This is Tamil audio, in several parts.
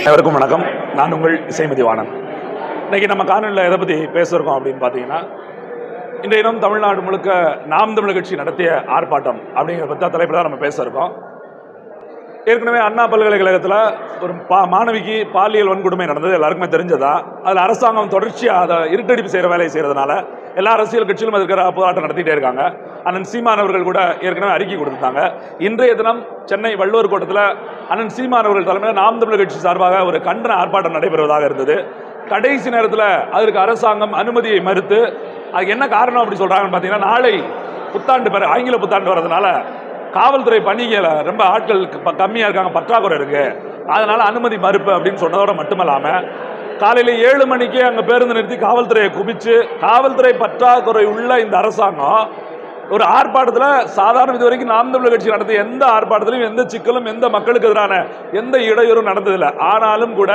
அனைவருக்கும் வணக்கம். நான் உங்கள் இசைமதி வாணன். இன்னைக்கு நம்ம காணொலியில் எதை பற்றி பேசுகிறோம் அப்படின்னு பார்த்தீங்கன்னா, இன்றைய தினம் தமிழ்நாடு முழுக்க நாம் தமிழர் கட்சி நடத்திய ஆர்ப்பாட்டம் அப்படிங்கிற பற்றி தலைப்பில் தான் நம்ம பேசுகிறோம். ஏற்கனவே அண்ணா பல்கலைக்கழகத்தில் ஒரு மாணவிக்கு பாலியல் வன்கொடுமை நடந்தது எல்லாருக்குமே தெரிஞ்சதா. அதில் அரசாங்கம் தொடர்ச்சியாக அதை இருட்டடிப்பு செய்கிற வேலையை செய்கிறதுனால எல்லா அரசியல் கட்சியிலும் அதுக்கு போராட்டம் நடத்திட்டே இருக்காங்க. அண்ணன் சீமான் அவர்கள் கூட ஏற்கனவே அறிக்கை கொடுத்துட்டாங்க. இன்றைய தினம் சென்னை வள்ளுவர் கோட்டத்தில் அண்ணன் சீமான் அவர்கள் தலைமையில் நாம் தமிழர் கட்சி சார்பாக ஒரு கண்டன ஆர்ப்பாட்டம் நடைபெறுவதாக இருந்தது. கடைசி நேரத்தில் அதற்கு அரசாங்கம் அனுமதியை மறுத்து, அதுக்கு என்ன காரணம் அப்படி சொல்கிறாங்கன்னு பார்த்தீங்கன்னா, நாளை புத்தாண்டு ஆங்கில புத்தாண்டு வர்றதுனால காவல்துறை பணிகளை ரொம்ப ஆட்கள் கம்மியாக இருக்காங்க, பற்றாக்குறை இருக்குது, அதனால் அனுமதி மறுப்பு அப்படின்னு சொன்னதோடு மட்டுமல்லாமல் காலையில் 7 மணிக்கே அங்கே பேருந்து நிறுத்தி காவல்துறையை குவிச்சு, காவல்துறை பற்றாக்குறை உள்ள இந்த அரசாங்கம் ஒரு ஆர்ப்பாட்டத்தில் சாதாரண இது வரைக்கும் நாம் தமிழர் கட்சி நடத்திய எந்த ஆர்ப்பாட்டத்திலும் எந்த சிக்கலும் எந்த மக்களுக்கு எதிரான எந்த இடையூறும் நடந்ததில்லை. ஆனாலும் கூட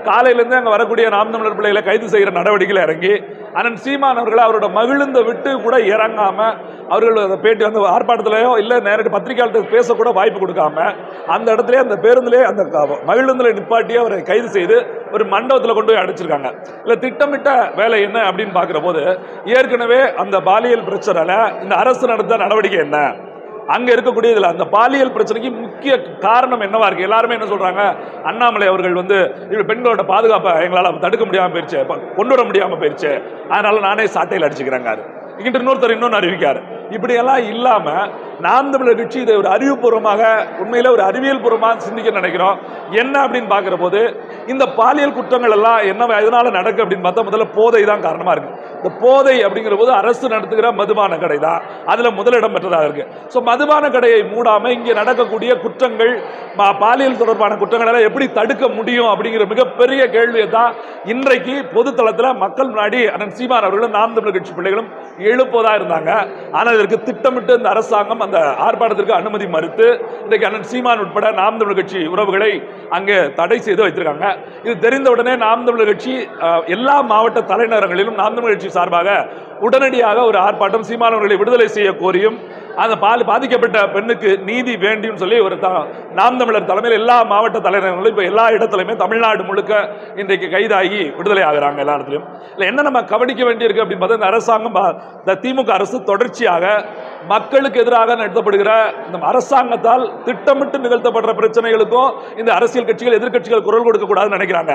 காலையிலேருந்து அங்கே வரக்கூடிய நாம் தமிழர் பிள்ளைகளை கைது செய்கிற நடவடிக்கையில் இறங்கி அண்ணன் சீமான் அவர்களை அவரோட மகிழ்ந்த விட்டு கூட இறங்காமல், அவர்கள் பேட்டி அந்த ஆர்ப்பாட்டத்திலையோ இல்லை நேரடி பத்திரிகையாளர்கள் பேசக்கூட வாய்ப்பு கொடுக்காம அந்த இடத்துல அந்த பேருந்திலே அந்த மகிழ்ந்தில் நிப்பாட்டி அவரை கைது செய்து ஒரு மண்டபத்தில் கொண்டு போய் அடைச்சிருக்காங்க. இல்லை திட்டமிட்ட வேலை என்ன அப்படின்னு பார்க்குற போது, ஏற்கனவே அந்த பாலியல் பிரச்சனையில் இந்த அரசு நடத்த நடவடிக்கை என்ன, அங்கே இருக்கக்கூடிய இதில் அந்த பாலியல் பிரச்சனைக்கு முக்கிய காரணம் என்னவா இருக்கு? எல்லாருமே என்ன சொல்றாங்க, அண்ணாமலை அவர்கள் பெண்களோட பாதுகாப்பை எங்களால் தடுக்க முடியாமல் போயிடுச்சு, கொண்டு வர முடியாமல் போயிடுச்சு, அதனால நானே சாட்டையில் அடிச்சுக்கிறேங்க இங்கிட்ட இன்னொன்று அறிவிக்காரு. இப்படியெல்லாம் இல்லாமல் நாம் தமிழர் கட்சி இதை ஒரு அறிவுபூர்வமாக, உண்மையில் ஒரு அறிவியல் பூர்வமாக சிந்திக்க நினைக்கிறோம். என்ன அப்படின்னு பார்க்குற போது, இந்த பாலியல் குற்றங்கள் எல்லாம் என்ன எதனால நடக்கு அப்படின்னு பார்த்தா, முதல்ல போதை தான் காரணமாக இருக்கு. இந்த போதை அப்படிங்கிற போது அரசு நடத்துகிற மதுபான கடை தான் அதில் முதலிடம் பெற்றதாக இருக்கு. ஸோ மதுபான கடையை மூடாமல் இங்கே நடக்கக்கூடிய குற்றங்கள், பாலியல் தொடர்பான குற்றங்கள் எல்லாம் எப்படி தடுக்க முடியும் அப்படிங்கிற மிகப்பெரிய கேள்வியை தான் இன்றைக்கு பொதுத்தளத்தில் மக்கள் முன்னாடி அண்ணன் சீமான் அவர்களும் நாம் தமிழர் கட்சி பிள்ளைகளும் எழுப்பதா இருந்தாங்க. ஆனால் இதற்கு திட்டமிட்டு இந்த அரசாங்கம் அந்த ஆர்ப்பாட்டத்திற்கு அனுமதி மறுத்து இன்றைக்கு அண்ணன் சீமான் உட்பட நாம் தமிழர் கட்சி உறவுகளை அங்கே தடை செய்து வைத்திருக்காங்க. இது தெரிந்தவுடனே நாம் தமிழர் கட்சி எல்லா மாவட்ட தலைநகரங்களிலும் நாம் தமிழர் கட்சி சார்பாக உடனடியாக ஒரு ஆர்ப்பாட்டம், சீமான் அவர்களை விடுதலை செய்ய கோரியும் அந்த பாதிக்கப்பட்ட பெண்ணுக்கு நீதி வேண்டும் சொல்லி ஒரு நாம் தமிழர் தலைமையில் எல்லா மாவட்ட தலைநகரங்களும் இப்போ எல்லா இடத்துலையுமே தமிழ்நாடு முழுக்க இன்றைக்கு கைதாகி விடுதலை ஆகிறாங்க எல்லா இடத்துலையும். இல்லை என்ன நம்ம கவனிக்க வேண்டியிருக்கு அப்படின்னு பார்த்தா, இந்த அரசாங்கம், இந்த திமுக அரசு தொடர்ச்சியாக மக்களுக்கு எதிராக நடத்தப்படுகிற இந்த அரசாங்கத்தால் திட்டமிட்டு நிகழ்த்தப்படுற பிரச்சனைகளுக்கும் இந்த அரசியல் கட்சிகள், எதிர்கட்சிகள் குரல் கொடுக்கக்கூடாதுன்னு நினைக்கிறாங்க.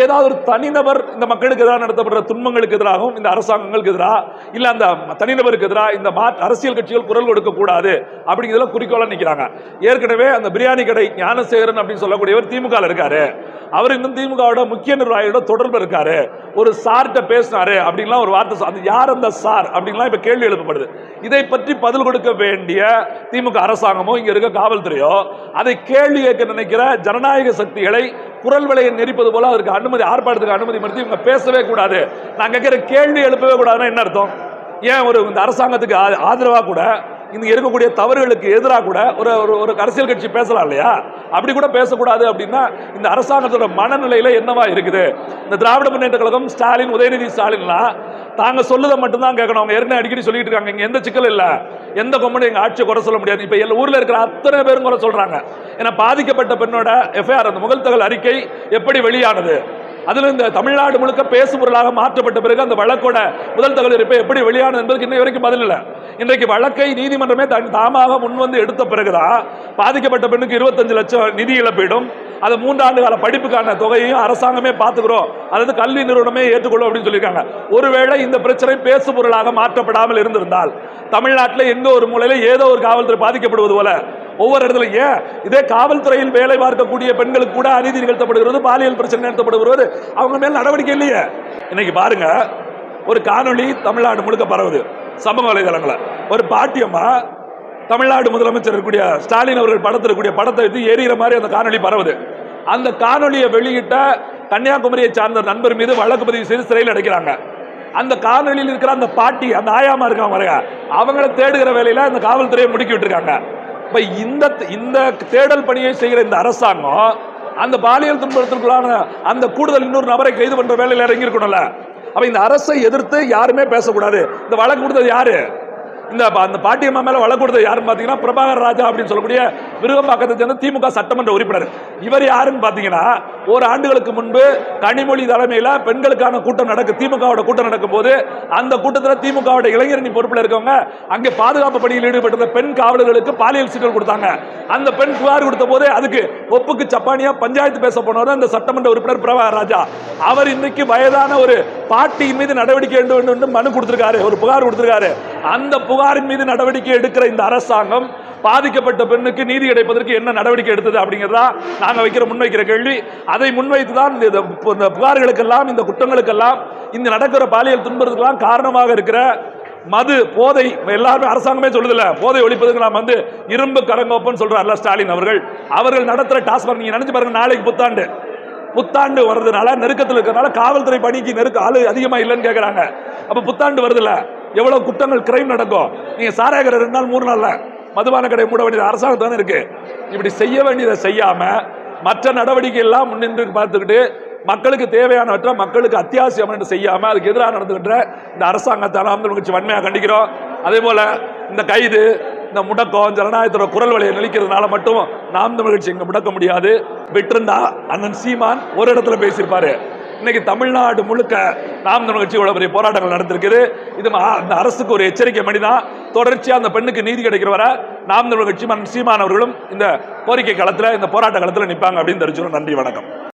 ஏதாவது ஒரு தனிநபர் இந்த மக்களுக்கு எதிராக நடத்தப்படுற துன்பங்களுக்கு எதிராகவும் இந்த அரசாங்கங்களுக்கு எதிராக, இல்லை அந்த தனிநபருக்கு எதிராக இந்த அரசியல் கட்சிகள் குரல் கொடுக்கக்கூடாது அப்படிங்கிறதுல குறிக்கோளாக நிற்கிறாங்க. ஏற்கனவே அந்த பிரியாணி கடை ஞானசேகரன் அப்படின்னு சொல்லக்கூடியவர் திமுக இருக்காரு. அவர் இன்னும் திமுகவோட முக்கிய நிர்வாகியோட தொடர்பு இருக்காரு. ஒரு சார்கிட்ட பேசினாரு அப்படின்லாம் ஒரு வார்த்தை, அது யார் அந்த சார் அப்படின்லாம் இப்ப கேள்வி எழுப்பப்படுது. இதை பற்றி பதில் கொடுக்க வேண்டிய திமுக அரசாங்கமோ இங்க இருக்க காவல்துறையோ அதை கேள்வி கேட்க நினைக்கிற ஜனநாயக சக்திகளை குரல் விலையை நெரிப்பது போல அதற்கு அனுமதி, ஆர்ப்பாட்டத்துக்கு அனுமதி மறுத்து இவங்க பேசவே கூடாது, நான் கேட்கிற கேள்வி எழுப்பவே கூடாதுன்னா என்ன அர்த்தம்? ஏன் இந்த அரசாங்கத்துக்கு ஆதரவாக கூட இங்க இருக்கக்கூடிய தவறுகளுக்கு எதிராக கூட ஒரு அரசியல் கட்சி பேசலாம் இல்லையா? அப்படி கூட பேசக்கூடாது அப்படின்னா இந்த அரசாங்கத்தோட மனநிலையில என்னவா இருக்குது? இந்த திராவிட முன்னேற்ற கழகம், ஸ்டாலின், உதயநிதி ஸ்டாலின்லாம் தாங்க சொல்லுதை மட்டும்தான் கேட்கணும். அவங்க ஏற்கனவே அடிக்கடி சொல்லிட்டு இருக்காங்க, இங்க எந்த சிக்கல் இல்லை, எந்த கொம்பனும் எங்க ஆட்சியை குறை சொல்ல முடியாது. இப்ப ஊர்ல இருக்கிற அத்தனை பேரும் குறை சொல்றாங்க. ஏன்னா பாதிக்கப்பட்ட பெண்ணோட எஃப்ஐஆர், அந்த முகல்தகவல் அறிக்கை எப்படி வெளியானது, அதுல இந்த தமிழ்நாடு முழுக்க பேசு பொருளாக மாற்றப்பட்ட பிறகு அந்த வழக்கோட முதல் தகவல் எப்படி வெளியானது என்பதுக்கு இன்னை வரைக்கும் பதில் இல்லை. இன்றைக்கு வழக்கை நீதிமன்றமே தாமாக முன்வந்து எடுத்த பிறகுதான் பாதிக்கப்பட்ட பெண்ணுக்கு 25 லட்சம் நிதி இழப்பீடும், அதை 3 ஆண்டு கால படிப்புக்கான தொகையையும் அரசாங்கமே பார்த்துக்கிறோம், அதாவது கல்வி நிறுவனமே ஏற்றுக்கொள்ளும் அப்படின்னு சொல்லியிருக்காங்க. ஒருவேளை இந்த பிரச்சனை பேசு பொருளாக மாற்றப்படாமல் இருந்திருந்தால் தமிழ்நாட்டில் எங்க ஒரு மூலையில ஏதோ ஒரு காவல்துறை பாதிக்கப்படுவது போல ஒவ்வொரு இடத்துல ஏன் இதே காவல்துறையில் வேலை பார்க்கக்கூடிய பெண்களுக்கு கூட அநீதி நிகழ்த்தப்படுகிறது, பாலியல் பிரச்சனை நிகழ்த்தப்படுகிறது, அவங்க மேல் நடவடிக்கை இல்லையே. இன்னைக்கு பாருங்க, ஒரு காணொளி தமிழ்நாடு முழுக்க பரவுது சமூக வலைதளங்களை. ஒரு பாட்டியம்மா தமிழ்நாடு முதலமைச்சர் இருக்கக்கூடிய ஸ்டாலின் அவர்கள் படத்தில் இருக்கக்கூடிய படத்தை வச்சு எரிகிற மாதிரி அந்த காணொளி பரவுது. அந்த காணொலியை வெளியிட்ட கன்னியாகுமரியை சார்ந்த நண்பர் மீது வழக்கு பதிவு செய்து சிறையில் அடைக்கிறாங்க. அந்த காணொலியில் இருக்கிற அந்த பாட்டி, அந்த ஆயாமா இருக்காங்க, அவங்களை தேடுகிற வேலையில அந்த காவல்துறையை முடுக்கி விட்டுருக்காங்க. இப்ப இந்த தேடல் பணியை செய்கிற இந்த அரசாங்கம் அந்த பாலியல் துன்பத்திற்குள்ளான அந்த கூடுதல் இன்னொரு நபரை கைது பண்ற வேலையில் இறங்கி இருக்கணும்ல. அப்ப இந்த அரசை எதிர்த்து யாருமே பேசக்கூடாது. இந்த வழக்கு கொடுத்தது யாரு? அந்த பாட்டியம்மா மேல வழக்கு கொடுத்தது யாருன்னு பாத்தீங்கன்னா பிரபாகர் ராஜா அப்படின்னு சொல்லக்கூடிய விருகம்பாக்கத்தை சேர்ந்த திமுக சட்டமன்ற உறுப்பினர். இவர் யாருன்னு பாத்தீங்கன்னா, ஒரு ஆண்டுகளுக்கு முன்பு கனிமொழி தலைமையில பெண்களுக்கான கூட்டம் திமுகவோட கூட்டம் நடக்கும் போது அந்த கூட்டத்தில் திமுகவோட இளைஞரணி பொறுப்பில் இருக்கவங்க அங்கே பாதுகாப்பு பணியில் ஈடுபட்ட பெண் காவலர்களுக்கு பாலியல் சிக்கல் கொடுத்தாங்க. அந்த பெண் புகார் கொடுத்த போது அதுக்கு ஒப்புக்கு சப்பானியா பஞ்சாயத்து பேச போனவர் அந்த சட்டமன்ற உறுப்பினர் பிரபாகர் ராஜா. அவர் இன்னைக்கு வயதான ஒரு பாட்டியின் மீது நடவடிக்கை வேண்டும் என்று மனு கொடுத்திருக்காரு, ஒரு புகார் கொடுத்திருக்காரு. அந்த புகாரின் மீது நடவடிக்கை எடுக்கிற இந்த அரசாங்கம் பாதிக்கப்பட்ட பெண்ணுக்கு நீதி கிடைப்பதற்கு என்ன நடவடிக்கை எடுத்தது அப்படிங்கிறதா நாங்கள் முன்வைக்கிற கேள்வி. அதை முன்வைத்துதான் இந்த புகார்களுக்கெல்லாம், இந்த குற்றங்களுக்கெல்லாம், இந்த நடக்கிற பாலியல் துன்புறுத்தலுக்கெல்லாம் காரணமாக இருக்கிற மது, போதை, எல்லாருமே அரசாங்கமே சொல்லுதில்ல, போதை ஒழிப்பதுக்கு நாம் இரும்பு கரங்கோப்பன்னு சொல்றாருல ஸ்டாலின் அவர்கள் நடத்துற டாஸ்மாக். நீங்க நினைச்சு பாருங்க, நாளைக்கு புத்தாண்டு வர்றதுனால, நெருக்கத்தில் இருக்கிறதுனால காவல்துறை பணிக்கு ஆளு அதிகமா இல்லைன்னு கேட்கறாங்க. அப்ப புத்தாண்டு வருதுல, எவ்வளவு குற்றங்கள், கிரைம் நடக்கும். நீங்க சாராய கடை 2 நாள் 3 நாள்ல மதுபான கடை மூட வேண்டியது அரசாங்கம் தானே இருக்கு. இப்படி செய்ய வேண்டியதை செய்யாம மற்ற நடவடிக்கை எல்லாம் முன்னின்று பார்த்துக்கிட்டு மக்களுக்கு தேவையானவற்றை, மக்களுக்கு அத்தியாவசியம் என்று செய்யாம அதுக்கு எதிராக நடந்துகின்ற இந்த அரசாங்கத்தை நாம் வன்மையாக கண்டிக்கிறோம். அதே போல இந்த கைது, இந்த முடக்கம், ஜனநாயகத்தோட குரல் வலையை நிலைக்கிறதுனால மட்டும் நாம் தமிழ் கட்சி இங்க முடக்க முடியாது. விட்டிருந்தா அண்ணன் சீமான் ஒரு இடத்துல பேசியிருப்பாரு. இன்னைக்கு தமிழ்நாடு முழுக்க நாம் தமிழ் கட்சி இவ்வளவு பெரிய போராட்டங்கள் நடந்திருக்குது. இது அந்த அரசுக்கு ஒரு எச்சரிக்கை மணிதான். தொடர்ச்சியா அந்த பெண்ணுக்கு நீதி கிடைக்கிற வரை நாம் தமிழ் கட்சி சீமான் அவர்களும் இந்த கோரிக்கை களத்துல, இந்த போராட்ட களத்துல நிற்பாங்க அப்படின்னு தெரிஞ்சுக்கணும். நன்றி, வணக்கம்.